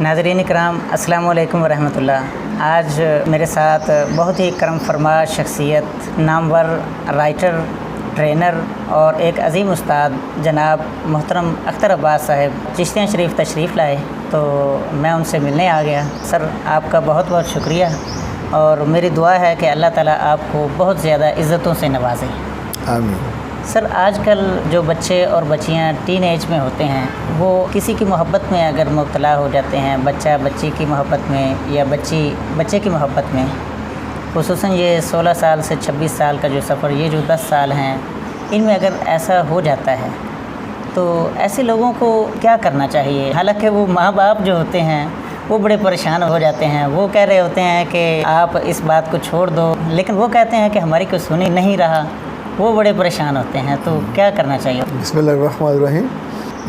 ناظرین اکرام، السلام علیکم ورحمۃ اللہ۔ آج میرے ساتھ بہت ہی کرم فرما شخصیت، نامور رائٹر، ٹرینر اور ایک عظیم استاد جناب محترم اختر عباس صاحب چشتیاں شریف تشریف لائے، تو میں ان سے ملنے آ گیا۔ سر، آپ کا بہت بہت شکریہ، اور میری دعا ہے کہ اللہ تعالیٰ آپ کو بہت زیادہ عزتوں سے نوازے۔ آمین۔ سر، آج کل جو بچے اور بچیاں ٹین ایج میں ہوتے ہیں، وہ کسی کی محبت میں اگر مبتلا ہو جاتے ہیں، بچہ بچی کی محبت میں یا بچی بچے کی محبت میں، خصوصاً یہ 16 سال سے 26 سال کا جو سفر، یہ جو 10 سال ہیں، ان میں اگر ایسا ہو جاتا ہے تو ایسے لوگوں کو کیا کرنا چاہیے؟ حالانکہ وہ ماں باپ جو ہوتے ہیں وہ بڑے پریشان ہو جاتے ہیں، وہ کہہ رہے ہوتے ہیں کہ آپ اس بات کو چھوڑ دو، لیکن وہ کہتے ہیں کہ ہماری کوئی سنی نہیں رہا، وہ بڑے پریشان ہوتے ہیں، تو کیا کرنا چاہیے؟ بسم اللہ الرحمن الرحیم۔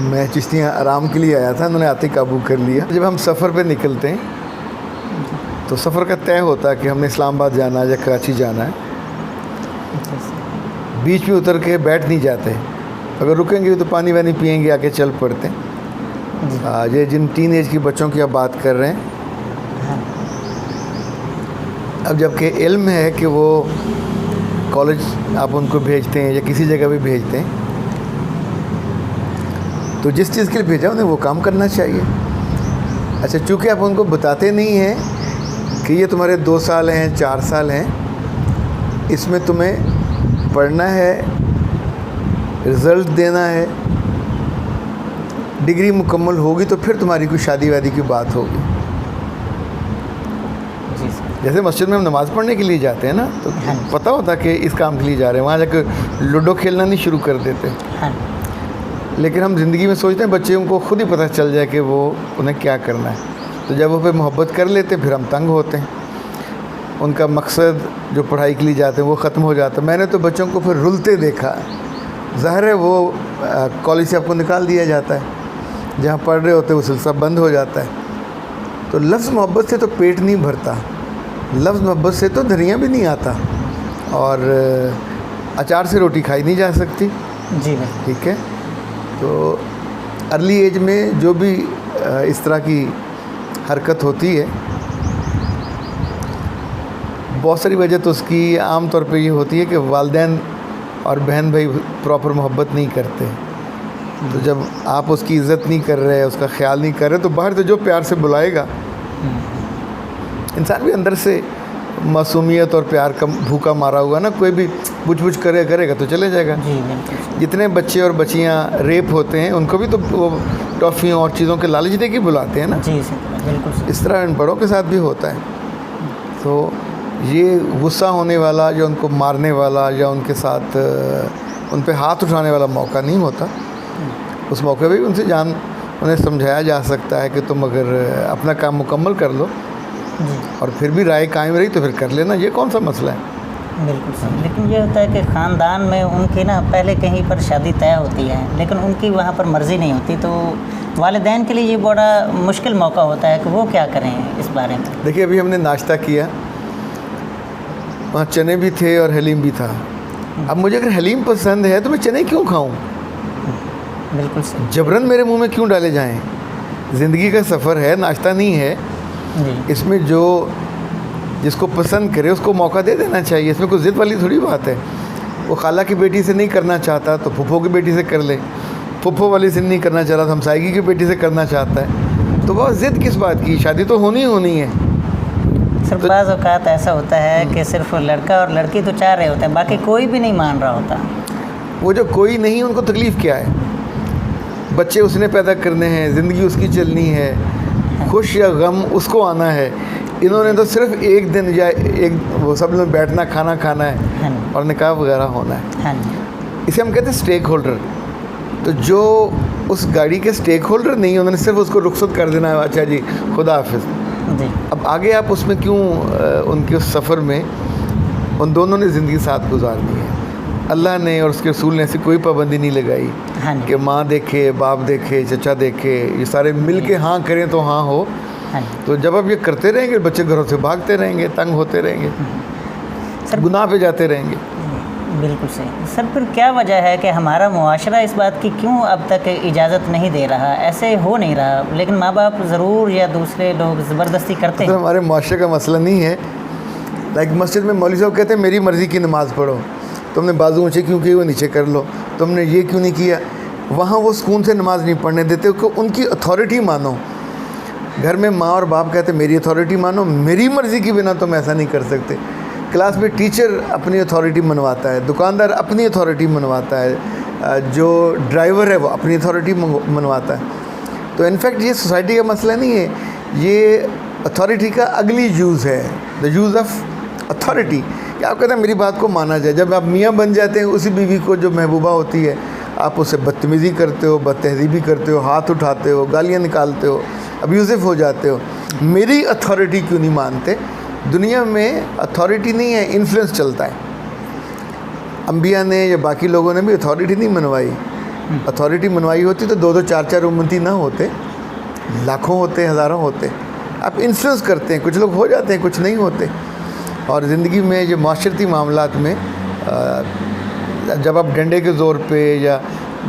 میں چشتیاں آرام کے لیے آیا تھا، انہوں نے آتے قابو کر لیا۔ جب ہم سفر پہ نکلتے ہیں تو سفر کا طے ہوتا ہے کہ ہم نے اسلام آباد جانا ہے یا کراچی جانا ہے، بیچ میں اتر کے بیٹھ نہیں جاتے، اگر رکیں گے تو پانی وانی پئیں گے، آگے چل پڑتے ہیں۔ یہ جن ٹین ایج کی بچوں کی آپ بات کر رہے ہیں، اب جب کہ علم ہے کہ وہ کالج آپ ان کو بھیجتے ہیں یا کسی جگہ بھی بھیجتے ہیں، تو جس چیز کے لیے بھیجا انہیں وہ کام کرنا چاہیے۔ اچھا، چونکہ آپ ان کو بتاتے نہیں ہیں کہ یہ تمہارے 2 سال ہیں، 4 سال ہیں، اس میں تمہیں پڑھنا ہے، رزلٹ دینا ہے، ڈگری مکمل ہوگی تو پھر تمہاری کوئی شادی وادی کی بات ہوگی۔ جیسے مسجد میں ہم نماز پڑھنے کے لیے جاتے ہیں نا، تو پتہ ہوتا کہ اس کام کے لیے جا رہے ہیں، وہاں جا کے لوڈو کھیلنا نہیں شروع کر دیتے۔ لیکن ہم زندگی میں سوچتے ہیں بچوں کو خود ہی پتہ چل جائے کہ وہ انہیں کیا کرنا ہے، تو جب وہ پہ محبت کر لیتے پھر ہم تنگ ہوتے ہیں، ان کا مقصد جو پڑھائی کے لیے جاتے ہیں وہ ختم ہو جاتا ہے۔ میں نے تو بچوں کو پھر رلتے دیکھا، ظاہر ہے وہ کالج سے آپ کو نکال دیا جاتا ہے، جہاں پڑھ رہے ہوتے وہ سلسلہ بند ہو جاتا ہے۔ تو لفظ محبت سے تو پیٹ نہیں بھرتا، لفظ محبت سے تو دھنیا بھی نہیں آتا، اور اچار سے روٹی کھائی نہیں جا سکتی۔ جی، ٹھیک ہے، تو ارلی ایج میں جو بھی اس طرح کی حرکت ہوتی ہے، بہت ساری وجہ تو اس کی عام طور پہ یہ ہوتی ہے کہ والدین اور بہن بھائی پراپر محبت نہیں کرتے، تو جب آپ اس کی عزت نہیں کر رہے، اس کا خیال نہیں کر رہے، تو باہر سے جو پیار سے بلائے گا، انسان بھی اندر سے معصومیت اور پیار کا بھوکا مارا ہوا نا، کوئی بھی بچ بچ کرے گا تو چلے جائے گا۔ جتنے بچے اور بچیاں ریپ ہوتے ہیں ان کو بھی تو وہ ٹافیوں اور چیزوں کے لالچ دے کے بلاتے ہیں نا، اس طرح ان بڑوں کے ساتھ بھی ہوتا ہے۔ تو یہ غصہ ہونے والا یا ان کو مارنے والا یا ان کے ساتھ ان پہ ہاتھ اٹھانے والا موقع نہیں ہوتا، اس موقع پہ بھی ان سے انہیں سمجھایا جا سکتا ہے کہ تم اگر اپنا کام مکمل کر لو اور پھر بھی رائے قائم رہی تو پھر کر لینا، یہ کون سا مسئلہ ہے؟ بالکل صحیح۔ لیکن یہ ہوتا ہے کہ خاندان میں ان کی نا پہلے کہیں پر شادی طے ہوتی ہے، لیکن ان کی وہاں پر مرضی نہیں ہوتی، تو والدین کے لیے یہ بڑا مشکل موقع ہوتا ہے کہ وہ کیا کریں اس بارے میں۔ دیکھیے، ابھی ہم نے ناشتہ کیا، وہاں چنے بھی تھے اور حلیم بھی تھا۔ اب مجھے اگر حلیم پسند ہے تو میں چنے کیوں کھاؤں؟ بالکل صحیح۔ جبراً میرے منہ میں کیوں ڈالے جائیں؟ زندگی کا سفر ہے، ناشتہ نہیں ہے، اس میں جو جس کو پسند کرے اس کو موقع دے دینا چاہیے، اس میں کوئی ضد والی تھوڑی بات ہے۔ وہ خالہ کی بیٹی سے نہیں کرنا چاہتا تو پھپھو کی بیٹی سے کر لے، پھپھو والی سے نہیں کرنا چاہ رہا تو ہمسائیگی کی بیٹی سے کرنا چاہتا ہے، تو وہ ضد کس بات کی؟ شادی تو ہونی ہے۔ سر، بعض اوقات ایسا ہوتا ہے کہ صرف لڑکا اور لڑکی تو چاہ رہے ہوتے ہیں، باقی کوئی بھی نہیں مان رہا ہوتا۔ وہ جو کوئی نہیں، ان کو تکلیف کیا ہے؟ بچے اس نے پیدا کرنے ہیں، زندگی اس کی چلنی ہے، خوش یا غم اس کو آنا ہے۔ انہوں نے تو صرف ایک دن یا وہ سب نے بیٹھنا، کھانا کھانا ہے اور نکاح وغیرہ ہونا ہے۔ اسے ہم کہتے ہیں اسٹیک ہولڈر۔ تو جو اس گاڑی کے اسٹیک ہولڈر نہیں، انہوں نے صرف اس کو رخصت کر دینا ہے، اچھا جی خدا حافظ۔ اب آگے آپ اس میں کیوں ان کے اس سفر میں ان دونوں نے زندگی ساتھ گزارنی ہے۔ اللہ نے اور اس کے رسول نے ایسی کوئی پابندی نہیں لگائی کہ ماں دیکھے، باپ دیکھے، چچا دیکھے، یہ سارے مل کے ہاں کریں تو ہاں ہو۔ تو جب آپ یہ کرتے رہیں گے، بچے گھروں سے بھاگتے رہیں گے، تنگ ہوتے رہیں گے، گناہ پہ جاتے رہیں گے۔ بالکل صحیح سر. پھر کیا وجہ ہے کہ ہمارا معاشرہ اس بات کی کیوں اب تک اجازت نہیں دے رہا؟ ایسے ہو نہیں رہا لیکن ماں باپ ضرور یا دوسرے لوگ زبردستی کرتے ہیں. ہمارے معاشرے کا مسئلہ نہیں ہے. لائک مسجد میں مولوی صاحب کہتے ہیں میری مرضی کی نماز پڑھو, تم نے بازو اونچے کیوں کیے وہ نیچے کر لو, تم نے یہ کیوں نہیں کیا. وہاں وہ سکون سے نماز نہیں پڑھنے دیتے کہ ان کی اتھارٹی مانو. گھر میں ماں اور باپ کہتے ہیں میری اتھارٹی مانو, میری مرضی کی بنا تم ایسا نہیں کر سکتے. کلاس میں ٹیچر اپنی اتھارٹی منواتا ہے, دکاندار اپنی اتھارٹی منواتا ہے, جو ڈرائیور ہے وہ اپنی اتھارٹی منواتا ہے. تو انفیکٹ یہ سوسائٹی کا مسئلہ نہیں ہے, یہ اتھارٹی کا اگلی یوز ہے, دا یوز آف اتھارٹی. کہ آپ کہتے ہیں میری بات کو مانا جائے. جب آپ میاں بن جاتے ہیں اسی بیوی کو جو محبوبہ ہوتی ہے آپ اسے بدتمیزی کرتے ہو, بد تہذیبی کرتے ہو, ہاتھ اٹھاتے ہو, گالیاں نکالتے ہو, ابیوزو ہو جاتے ہو. میری اتھارٹی کیوں نہیں مانتے؟ دنیا میں اتھارٹی نہیں ہے, انفلوئنس چلتا ہے. انبیاء نے یا باقی لوگوں نے بھی اتھارٹی نہیں منوائی. اتھارٹی منوائی ہوتی تو 2-2 4-4 امتی نہ ہوتے, لاکھوں ہوتے, ہزاروں ہوتے. آپ انفلوئنس کرتے ہیں, کچھ لوگ ہو جاتے ہیں, کچھ نہیں ہوتے. اور زندگی میں یہ معاشرتی معاملات میں جب آپ ڈنڈے کے زور پہ یا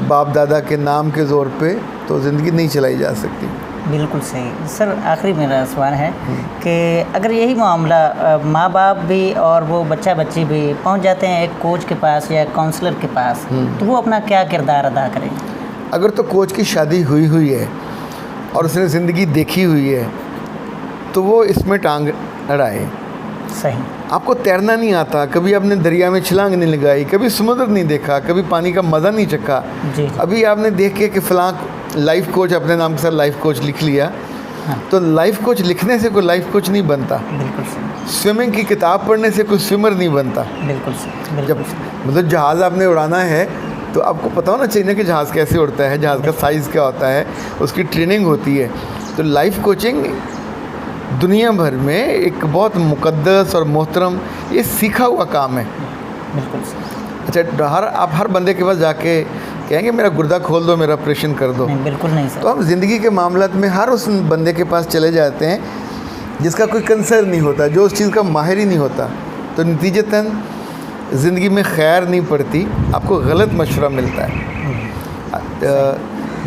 باپ دادا کے نام کے زور پہ تو زندگی نہیں چلائی جا سکتی. بالکل صحیح سر. آخری میرا سوال ہے کہ اگر یہی معاملہ ماں باپ بھی اور وہ بچہ بچی بھی پہنچ جاتے ہیں ایک کوچ کے پاس یا کاؤنسلر کے پاس, تو وہ اپنا کیا کردار ادا کریں؟ اگر تو کوچ کی شادی ہوئی ہے اور اس نے زندگی دیکھی ہوئی ہے تو وہ اس میں ٹانگ اڑائے. صحیح. آپ کو تیرنا نہیں آتا, کبھی آپ نے دریا میں چھلانگ نہیں لگائی, کبھی سمندر نہیں دیکھا, کبھی پانی کا مزہ نہیں چکھا. جی. ابھی آپ نے دیکھ کے کہ فلاں لائف کوچ اپنے نام کے ساتھ لائف کوچ لکھ لیا, تو لائف کوچ لکھنے سے کوئی لائف کوچ نہیں بنتا. بالکل صحیح. سوئمنگ کی کتاب پڑھنے سے کوئی سوئمر نہیں بنتا. بالکل صحیح. جب مطلب جہاز آپ نے اڑانا ہے تو آپ کو پتہ ہونا چاہیے کہ جہاز کیسے اڑتا ہے, جہاز کا سائز کیا ہوتا ہے, اس کی ٹریننگ ہوتی ہے. تو لائف کوچنگ دنیا بھر میں ایک بہت مقدس اور محترم یہ سیکھا ہوا کام ہے. بالکل صحیح. اچھا, آپ ہر بندے کے پاس جا کے کہیں گے میرا گردہ کھول دو, میرا آپریشن کر دو. بالکل نہیں سر. تو ہم زندگی کے معاملات میں ہر اس بندے کے پاس چلے جاتے ہیں جس کا کوئی کنسرن نہیں ہوتا, جو اس چیز کا ماہر ہی نہیں ہوتا. تو نتیجتاً زندگی میں خیر نہیں پڑتی, آپ کو غلط مشورہ ملتا ہے.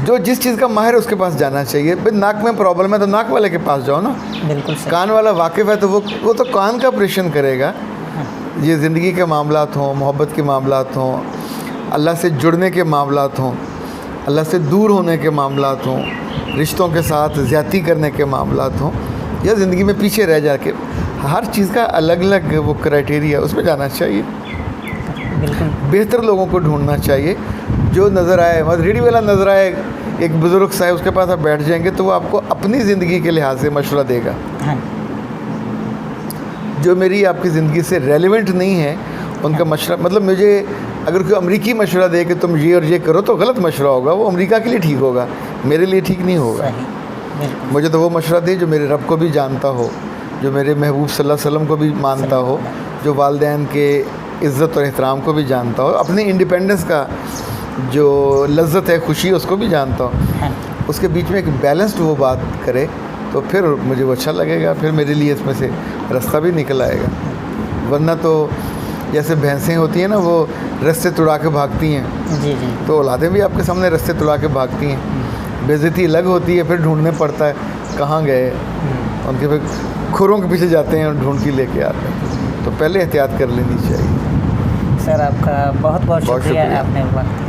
جو جس چیز کا ماہر ہے اس کے پاس جانا چاہیے. بھائی ناک میں پرابلم ہے تو ناک والے کے پاس جاؤ نا. بالکل. کان والا واقف ہے تو وہ تو کان کا آپریشن کرے گا. یہ زندگی کے معاملات ہوں, محبت کے معاملات ہوں, اللہ سے جڑنے کے معاملات ہوں, اللہ سے دور ہونے کے معاملات ہوں, رشتوں کے ساتھ زیادتی کرنے کے معاملات ہوں, یا زندگی میں پیچھے رہ جا کے, ہر چیز کا الگ الگ وہ کرائٹیریا, اس میں جانا چاہیے. بالکل. بہتر لوگوں کو ڈھونڈنا چاہیے. جو نظر آئے, ریڈی والا نظر آئے, ایک بزرگ صاحب اس کے پاس آپ بیٹھ جائیں گے تو وہ آپ کو اپنی زندگی کے لحاظ سے مشورہ دے گا. جو میری آپ کی زندگی سے ریلیونٹ نہیں ہے ان کا مشورہ, مطلب مجھے اگر کوئی امریکی مشورہ دے کہ تم یہ اور یہ کرو تو غلط مشورہ ہوگا, وہ امریکہ کے لیے ٹھیک ہوگا, میرے لیے ٹھیک نہیں ہوگا. مجھے تو وہ مشورہ دے جو میرے رب کو بھی جانتا ہو, جو میرے محبوب صلی اللہ علیہ وسلم کو بھی مانتا ہو, جو والدین کے عزت اور احترام کو بھی جانتا ہو, اپنی انڈیپینڈنس کا جو لذت ہے, خوشی, اس کو بھی جانتا ہو. اس کے بیچ میں ایک بیلنسڈ وہ بات کرے تو پھر مجھے وہ اچھا لگے گا, پھر میرے لیے اس میں سے راستہ بھی نکل آئے گا. ورنہ تو جیسے بھینسیں ہوتی ہیں نا, وہ رستے توڑا کے بھاگتی ہیں, جی جی, تو اولادیں بھی آپ کے سامنے رستے توڑا کے بھاگتی ہیں. بے عزتی الگ ہوتی ہے, پھر ڈھونڈنے پڑتا ہے کہاں گئے, ان کے پھر کھروں کے پیچھے جاتے ہیں اور ڈھونڈ کے لے کے آتے ہیں. تو پہلے احتیاط کر لینی چاہیے. سر آپ کا بہت بہت شکریہ, آپ نے وقت